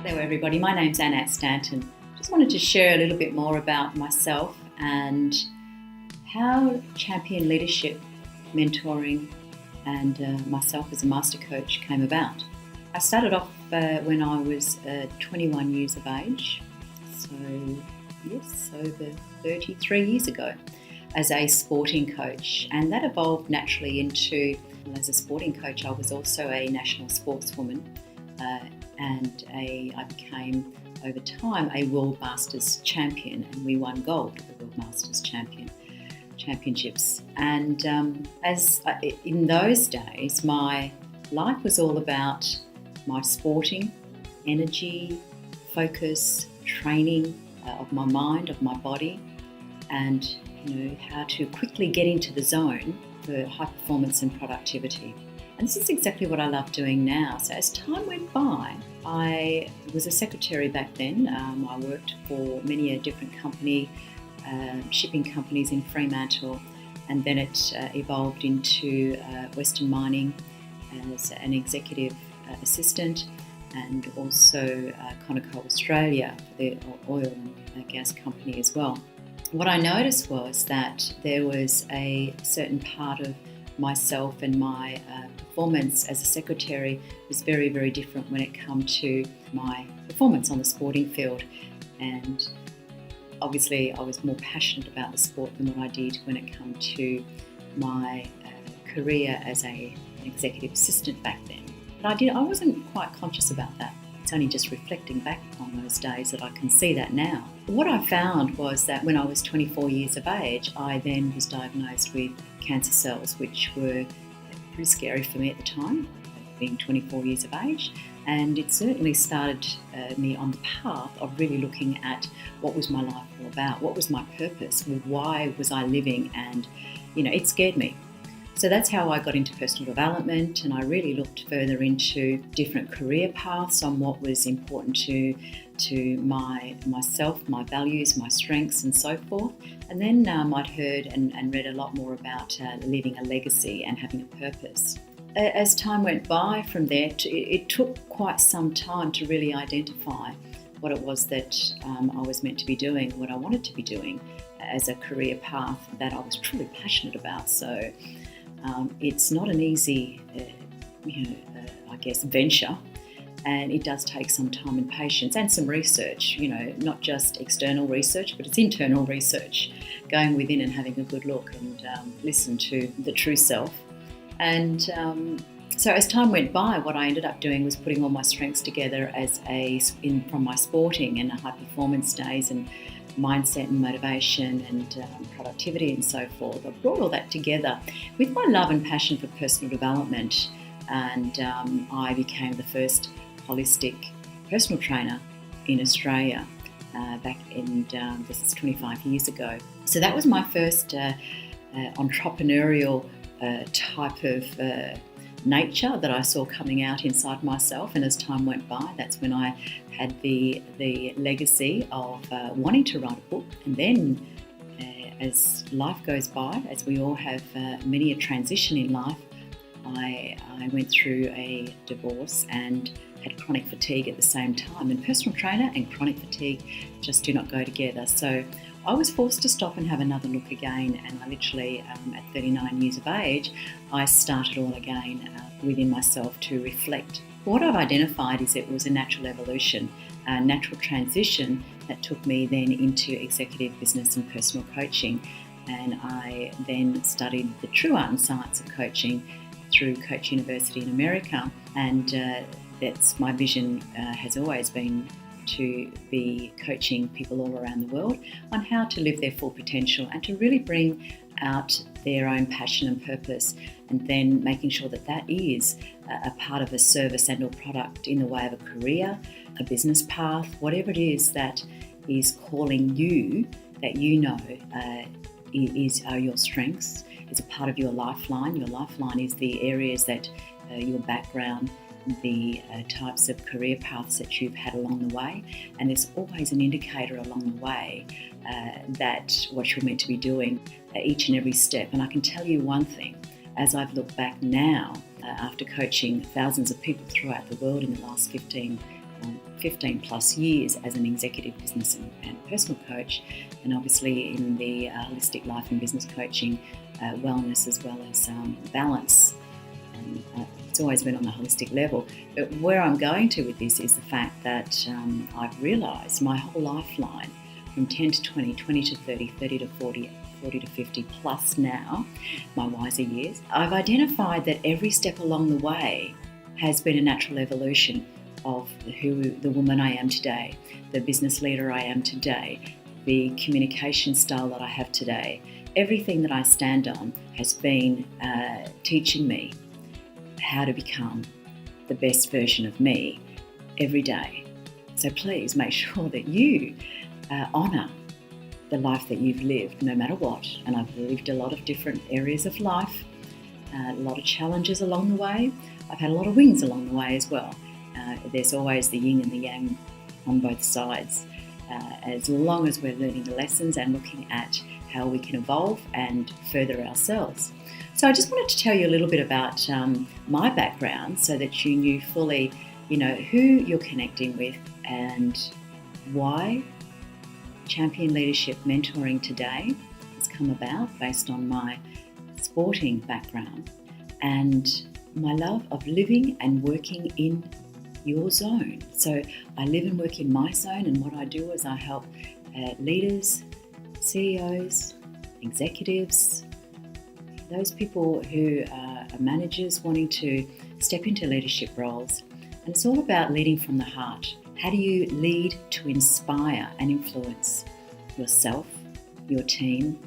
Hello everybody, my name's Annette Stanton. Just wanted to share a little bit more about myself and how champion leadership, mentoring and myself as a master coach came about. I started off when I was 21 years of age, so yes, over 33 years ago, as a sporting coach, and that evolved naturally into, as a sporting coach, I was also a national sportswoman. And I became, over time, a World Masters champion, and we won gold at the World Masters championships. And in those days, my life was all about my sporting energy, focus, training of my mind, of my body, and how to quickly get into the zone for high performance and productivity. And this is exactly what I love doing now. So as time went by, I was a secretary back then. I worked for many a different company, shipping companies in Fremantle, and then it evolved into Western Mining as an executive assistant, and also Conoco Australia, the oil and gas company as well. What I noticed was that there was a certain part of myself and my performance as a secretary was very, very different when it came to my performance on the sporting field. And obviously I was more passionate about the sport than what I did when it came to my career as an executive assistant back then. But I wasn't quite conscious about that. It's only just reflecting back on those days that I can see that now. What I found was that when I was 24 years of age, I then was diagnosed with cancer cells, which were pretty scary for me at the time, being 24 years of age. And it certainly started me on the path of really looking at what was my life all about, what was my purpose, why was I living, and it scared me. So that's how I got into personal development, and I really looked further into different career paths on what was important to myself, my values, my strengths and so forth. And then I'd heard and read a lot more about leaving a legacy and having a purpose. As time went by from there, it took quite some time to really identify what it was that I was meant to be doing, what I wanted to be doing as a career path that I was truly passionate about. So it's not an easy, venture, and it does take some time and patience and some research, not just external research, but it's internal research, going within and having a good look and listen to the true self. And so as time went by, what I ended up doing was putting all my strengths together from my sporting and high performance days and mindset and motivation and productivity and so forth. I brought all that together with my love and passion for personal development, and I became the first holistic personal trainer in Australia back in, this is 25 years ago. So that was my first entrepreneurial type of nature that I saw coming out inside myself. And as time went by, that's when I had the legacy of wanting to write a book. And then as life goes by, as we all have many a transition in life, I went through a divorce and had chronic fatigue at the same time. And personal trainer and chronic fatigue just do not go together. So I was forced to stop and have another look again, and I literally, at 39 years of age, I started all again within myself to reflect. What I've identified is it was a natural evolution, a natural transition that took me then into executive business and personal coaching, and I then studied the true art and science of coaching through Coach University in America, and that's my vision has always been to be coaching people all around the world on how to live their full potential and to really bring out their own passion and purpose, and then making sure that that is a part of a service and or product in the way of a career, a business path, whatever it is that is calling you, that are your strengths, is a part of your lifeline. Your lifeline is the areas that your background, the types of career paths that you've had along the way, and there's always an indicator along the way that what you're meant to be doing each and every step. And I can tell you one thing, as I've looked back now, after coaching thousands of people throughout the world in the last 15 15 plus years as an executive business and personal coach, and obviously in the holistic life and business coaching, wellness as well as balance. And it's always been on a holistic level. But where I'm going to with this is the fact that I've realised my whole lifeline, from 10 to 20, 20 to 30, 30 to 40, 40 to 50 plus now, my wiser years, I've identified that every step along the way has been a natural evolution of the woman I am today, the business leader I am today, the communication style that I have today. Everything that I stand on has been teaching me how to become the best version of me every day. So please make sure that you honour the life that you've lived, no matter what. And I've lived a lot of different areas of life, a lot of challenges along the way. I've had a lot of wins along the way as well. There's always the yin and the yang on both sides, as long as we're learning the lessons and looking at how we can evolve and further ourselves. So I just wanted to tell you a little bit about my background so that you knew fully, who you're connecting with and why Champion Leadership Mentoring today has come about based on my sporting background and my love of living and working in your zone. So I live and work in my zone, and what I do is I help leaders, CEOs, executives, those people who are managers wanting to step into leadership roles. And it's all about leading from the heart. How do you lead to inspire and influence yourself, your team,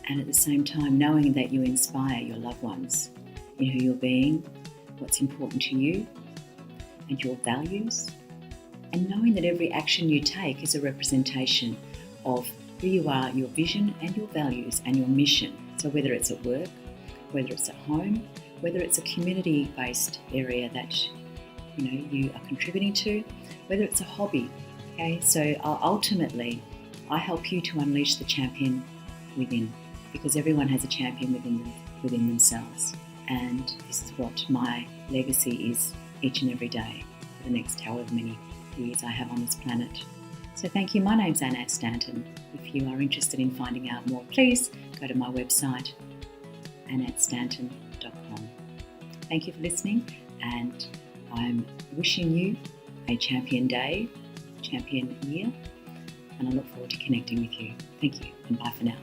and at the same time knowing that you inspire your loved ones in who you're being, what's important to you, and your values, and knowing that every action you take is a representation of who you are, your vision and your values and your mission. So whether it's at work, whether it's at home, whether it's a community-based area that you are contributing to, whether it's a hobby. Okay, so ultimately, I help you to unleash the champion within, because everyone has a champion within themselves, and this is what my legacy is each and every day for the next however many years I have on this planet. So thank you. My name's Annette Stanton. If you are interested in finding out more, please go to my website, AnnetteStanton.com. Thank you for listening, and I'm wishing you a champion day, champion year, and I look forward to connecting with you. Thank you, and bye for now.